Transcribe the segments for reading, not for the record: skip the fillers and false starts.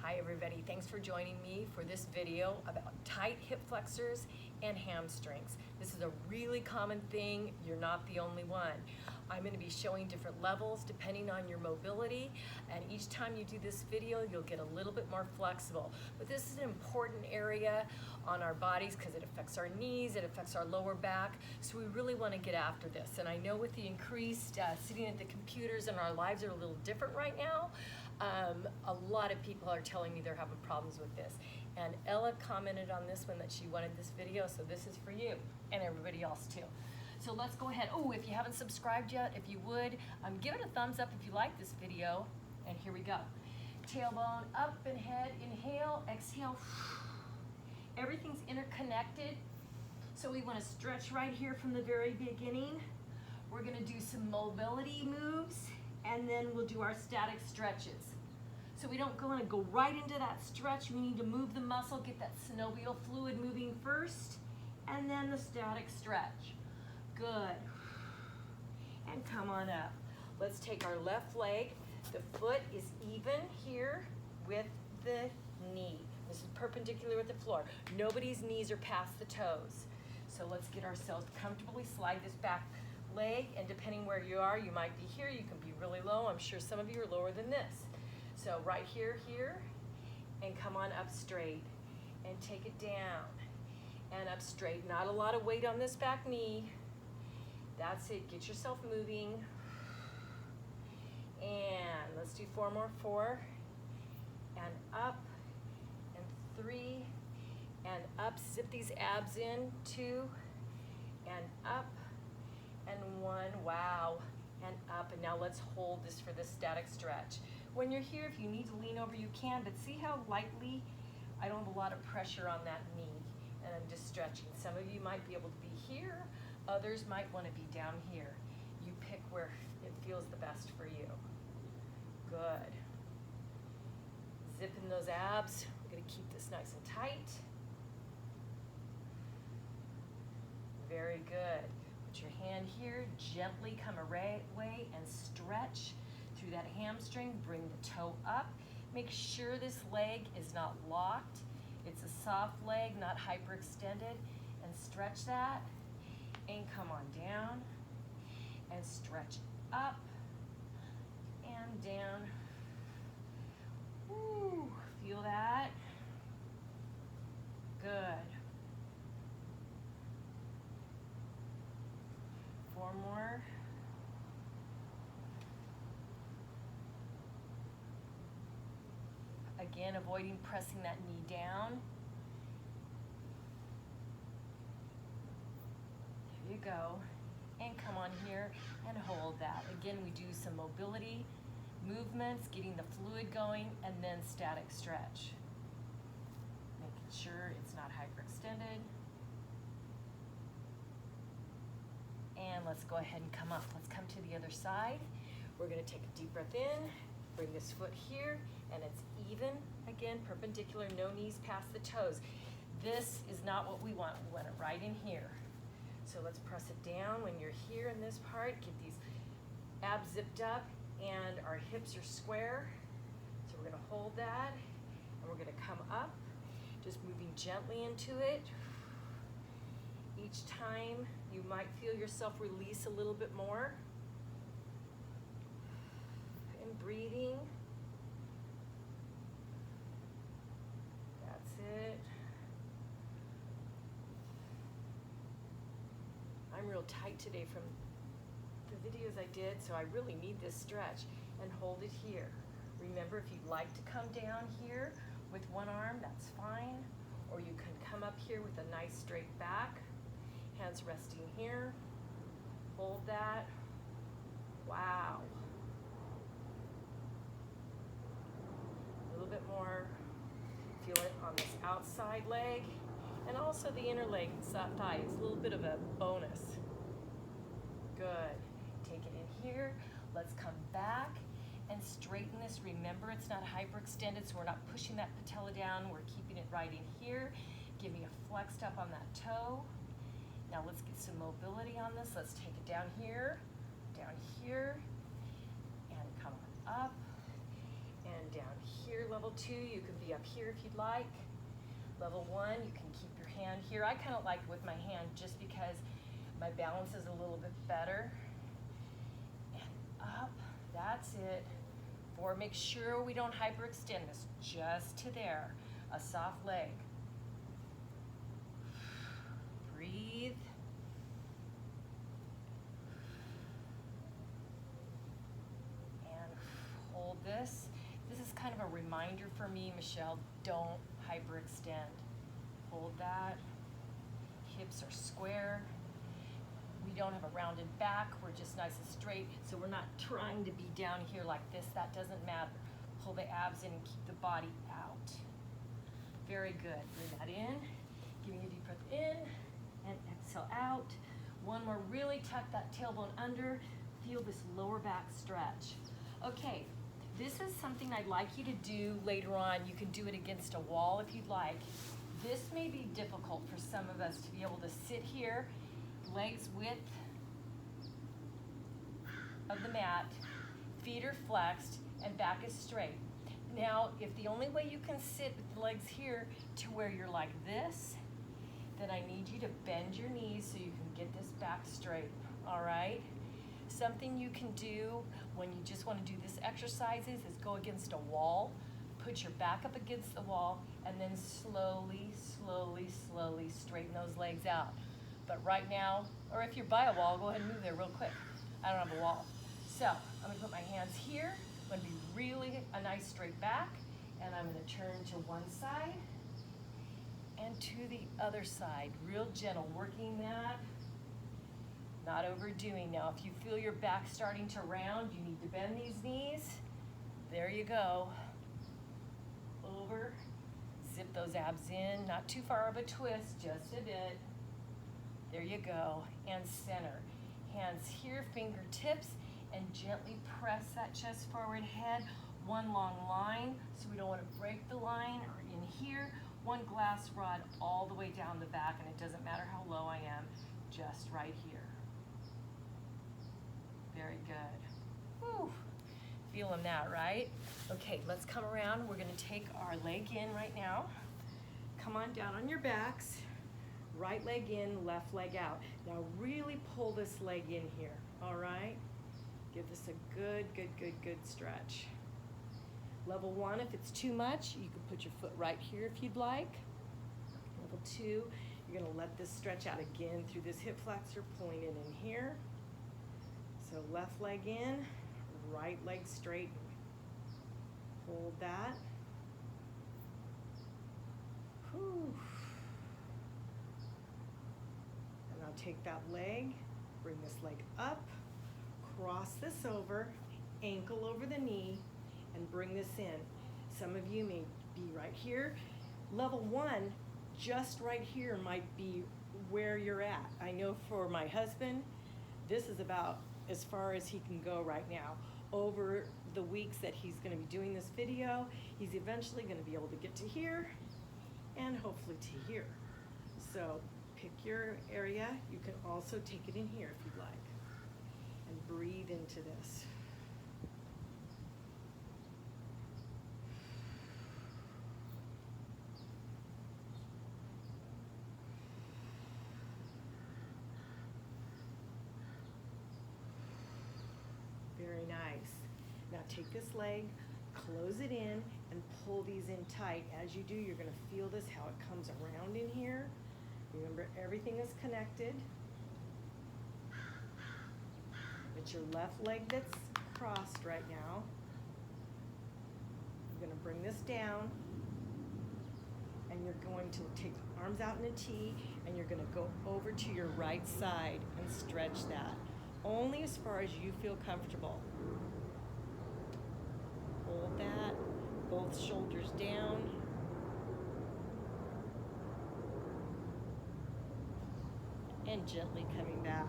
Hi everybody, thanks for joining me for this video about tight hip flexors and hamstrings. This is a really common thing, you're not the only one. I'm going to be showing different levels depending on your mobility, and each time you do this video you'll get a little bit more flexible. But this is an important area on our bodies because it affects our knees, it affects our lower back, so we really want to get after this. And I know with the increased sitting at the computers and our lives are a little different right now, a lot of people are telling me they're having problems with this. And Ella commented on this one that she wanted this video, so this is for you and everybody else too. So let's go ahead. Oh, if you haven't subscribed yet, if you would, give it a thumbs up if you like this video. And here we go. Tailbone up and head, inhale, exhale. Everything's interconnected. So we want to stretch right here from the very beginning. We're going to do some mobility moves, and then we'll do our static stretches. So we don't want to go right into that stretch. We need to move the muscle, get that synovial fluid moving first, and then the static stretch. Good. And come on up. Let's take our left leg. The foot is even here with the knee. This is perpendicular with the floor. Nobody's knees are past the toes. So let's get ourselves comfortably, slide this back leg, and depending where you are, you might be here, you can be really low. I'm sure some of you are lower than this. So right here, and come on up straight, and take it down, and up straight. Not a lot of weight on this back knee. That's it, get yourself moving. And let's do 4 more, 4, and up, and 3, and up. Zip these abs in, 2, and up, and 1, wow, and up. And now let's hold this for the static stretch. When you're here, if you need to lean over, you can, but see how lightly, I don't have a lot of pressure on that knee, and I'm just stretching. Some of you might be able to be here, others might want to be down here. You pick where it feels the best for you. Good. Zip in those abs. We're going to keep this nice and tight. Very good. Put your hand here, gently come away and stretch through that hamstring. Bring the toe up. Make sure this leg is not locked. It's a soft leg, not hyperextended. And stretch that. And come on down. And stretch up and down. Woo, feel that? Good. 4 more. Again, avoiding pressing that knee down. There you go. And come on here and hold that. Again, we do some mobility movements, getting the fluid going, and then static stretch. Making sure it's not hyperextended. And let's go ahead and come up. Let's come to the other side. We're going to take a deep breath in, bring this foot here, and it's even, again, perpendicular, no knees past the toes. This is not what we want. We want it right in here. So let's press it down when you're here in this part. Get these abs zipped up and our hips are square. So we're going to hold that and we're going to come up, just moving gently into it. Each time you might feel yourself release a little bit more. And breathing. That's it. I'm real tight today from the videos I did, so I really need this stretch. And hold it here. Remember, if you'd like to come down here with one arm, that's fine. Or you can come up here with a nice straight back. Hands resting here. Hold that. Wow. A little bit more. Feel it on this outside leg. And also the inner leg, thigh, is a little bit of a bonus. Good. Take it in here. Let's come back and straighten this. Remember, it's not hyperextended, so we're not pushing that patella down. We're keeping it right in here. Give me a flexed up on that toe. Now let's get some mobility on this. Let's take it down here, and come on up, and and down here. Level 2, you can be up here if you'd like. Level 1, you can keep your hand here. I kind of like it with my hand just because my balance is a little bit better. And up, that's it. 4, make sure we don't hyperextend this, just to there. A soft leg. Breathe. And hold this. This is kind of a reminder for me, Michelle, don't hyperextend. Hold that. Hips are square. We don't have a rounded back. We're just nice and straight. So we're not trying to be down here like this. That doesn't matter. Pull the abs in and keep the body out. Very good. Bring that in. Giving a deep breath in and exhale out. One more. Really tuck that tailbone under. Feel this lower back stretch. Okay. This is something I'd like you to do later on. You can do it against a wall if you'd like. This may be difficult for some of us to be able to sit here, legs width of the mat, feet are flexed, and back is straight. Now, if the only way you can sit with the legs here to where you're like this, then I need you to bend your knees so you can get this back straight, all right? Something you can do when you just want to do this exercises is go against a wall, put your back up against the wall, and then slowly, slowly, slowly straighten those legs out. But right now, or if you're by a wall, go ahead and move there real quick. I don't have a wall. So I'm gonna put my hands here. I'm gonna be really a nice straight back, and I'm gonna turn to one side and to the other side. Real gentle, working that. Not overdoing. Now, if you feel your back starting to round, you need to bend these knees. There you go. Over. Zip those abs in. Not too far of a twist, just a bit. There you go. And center. Hands here, fingertips, and gently press that chest forward, head. One long line, so we don't want to break the line. Or in here, one glass rod all the way down the back, and it doesn't matter how low I am, just right here. Very good. Whew. Feeling that, right? Okay, let's come around. We're gonna take our leg in right now. Come on down on your backs. Right leg in, left leg out. Now really pull this leg in here, all right? Give this a good, good, good, good stretch. Level 1, if it's too much, you can put your foot right here if you'd like. Level 2, you're gonna let this stretch out again through this hip flexor, pulling it in here. So left leg in, right leg straight. Hold that. Whew. And now take that leg, bring this leg up, cross this over, ankle over the knee, and bring this in. Some of you may be right here. Level 1, just right here might be where you're at. I know for my husband, this is about as far as he can go right now. Over the weeks that he's gonna be doing this video, he's eventually gonna be able to get to here and hopefully to here. So pick your area. You can also take it in here if you'd like. And breathe into this. Very nice. Now take this leg, close it in, and pull these in tight. As you do, you're gonna feel this, how it comes around in here. Remember, everything is connected. It's your left leg that's crossed right now. You're gonna bring this down, and you're going to take the arms out in a T, and you're gonna go over to your right side and stretch that. Only as far as you feel comfortable. Hold that, both shoulders down. And gently coming back.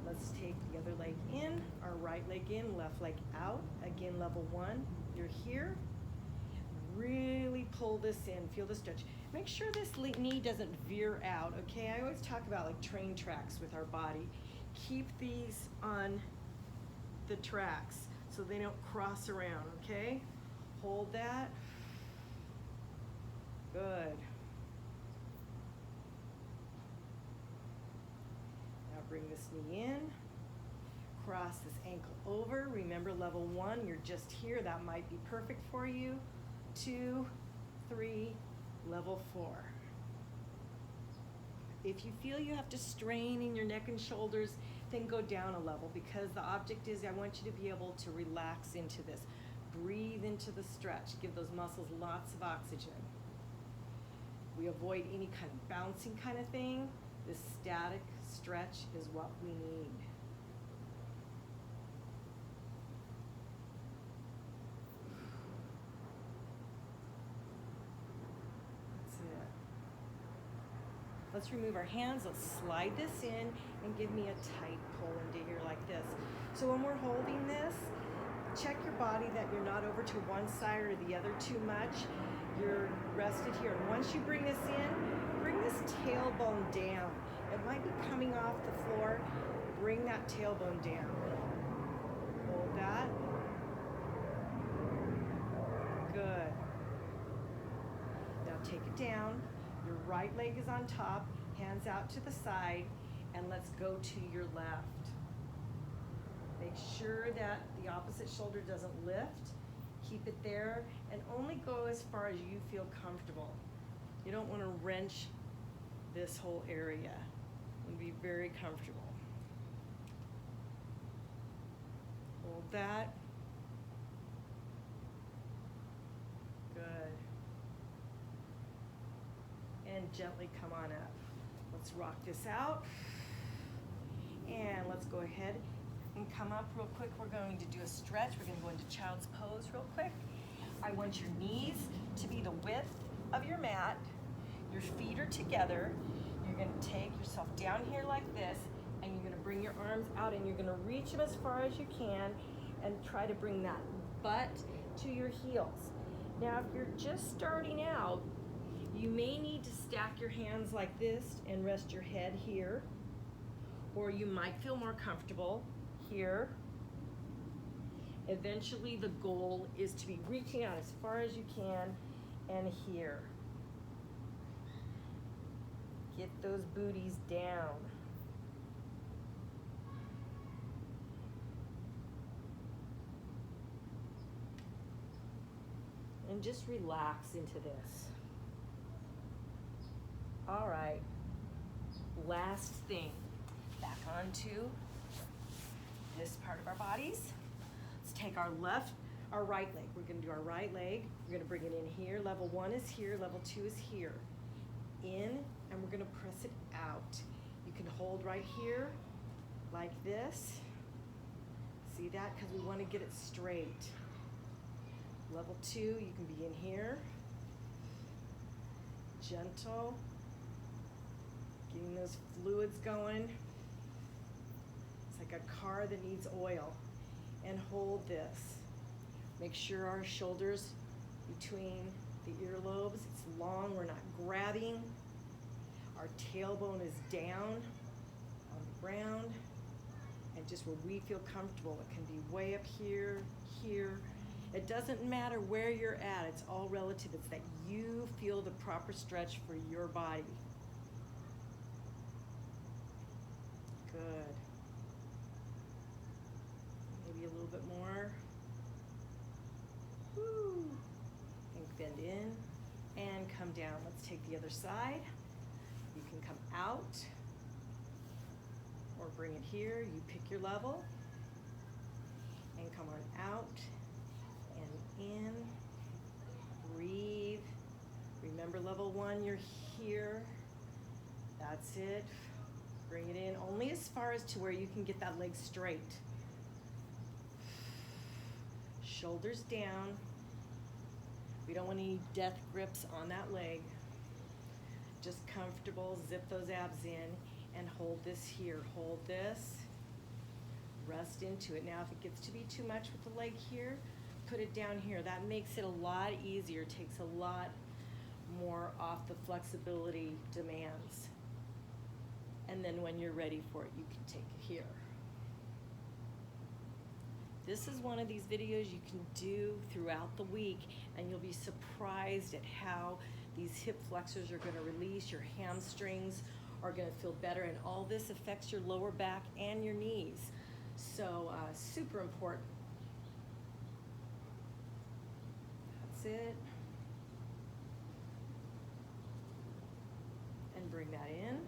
Let's take the other leg in, our right leg in, left leg out. Again, level 1, you're here. Really pull this in, feel the stretch. Make sure this knee doesn't veer out, okay? I always talk about like train tracks with our body. Keep these on the tracks so they don't cross around, okay? Hold that. Good. Now bring this knee in. Cross this ankle over. Remember, level 1, you're just here. That might be perfect for you. 2, 3, level 4. If you feel you have to strain in your neck and shoulders, then go down a level, because the object is I want you to be able to relax into this. Breathe into the stretch. Give those muscles lots of oxygen. We avoid any kind of bouncing kind of thing. This static stretch is what we need. Let's remove our hands. Let's slide this in and give me a tight pull into here like this. So when we're holding this, check your body that you're not over to one side or the other too much. You're rested here. And once you bring this in, bring this tailbone down. It might be coming off the floor. Bring that tailbone down. Hold that. Good. Now take it down. Your right leg is on top, hands out to the side, and let's go to your left. Make sure that the opposite shoulder doesn't lift. Keep it there, and only go as far as you feel comfortable. You don't want to wrench this whole area. And be very comfortable. Hold that. Good. And gently come on up. Let's rock this out. And let's go ahead and come up real quick. We're going to do a stretch. We're going to go into child's pose real quick. I want your knees to be the width of your mat. Your feet are together. You're going to take yourself down here like this, and you're going to bring your arms out, and you're going to reach them as far as you can and try to bring that butt to your heels. Now, if you're just starting out, you may need to stack your hands like this and rest your head here, or you might feel more comfortable here. Eventually, the goal is to be reaching out as far as you can and here. Get those booties down. And just relax into this. All right, last thing, back onto this part of our bodies. Let's take our right leg. We're gonna do our right leg. We're gonna bring it in here. Level 1 is here, level 2 is here. In, and we're gonna press it out. You can hold right here, like this. See that? Because we wanna get it straight. Level 2, you can be in here. Gentle. Getting those fluids going. It's like a car that needs oil. And hold this. Make sure our shoulders between the earlobes, it's long, we're not grabbing. Our tailbone is down on the ground. And just where we feel comfortable. It can be way up here, here. It doesn't matter where you're at, it's all relative. It's that you feel the proper stretch for your body. Good. Maybe a little bit more. Woo. And bend in and come down. Let's take the other side. You can come out or bring it here. You pick your level. And come on out and in. Breathe. Remember level 1, you're here. That's it. Bring it in only as far as to where you can get that leg straight. Shoulders down. We don't want any death grips on that leg. Just comfortable, zip those abs in and hold this here. Hold this, rest into it. Now if it gets to be too much with the leg here, put it down here. That makes it a lot easier, takes a lot more off the flexibility demands. And then when you're ready for it, you can take it here. This is one of these videos you can do throughout the week, and you'll be surprised at how these hip flexors are going to release, your hamstrings are going to feel better, and all this affects your lower back and your knees. So super important. That's it. And bring that in,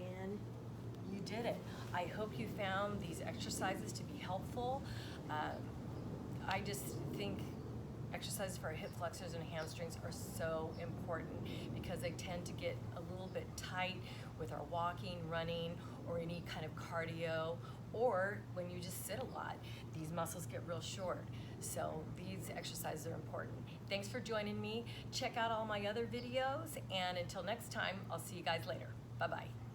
and you did it. I hope you found these exercises to be helpful. I just think exercises for our hip flexors and hamstrings are so important because they tend to get a little bit tight with our walking, running, or any kind of cardio, or when you just sit a lot. These muscles get real short. So these exercises are important. Thanks for joining me. Check out all my other videos, and until next time, I'll see you guys later. Bye-bye.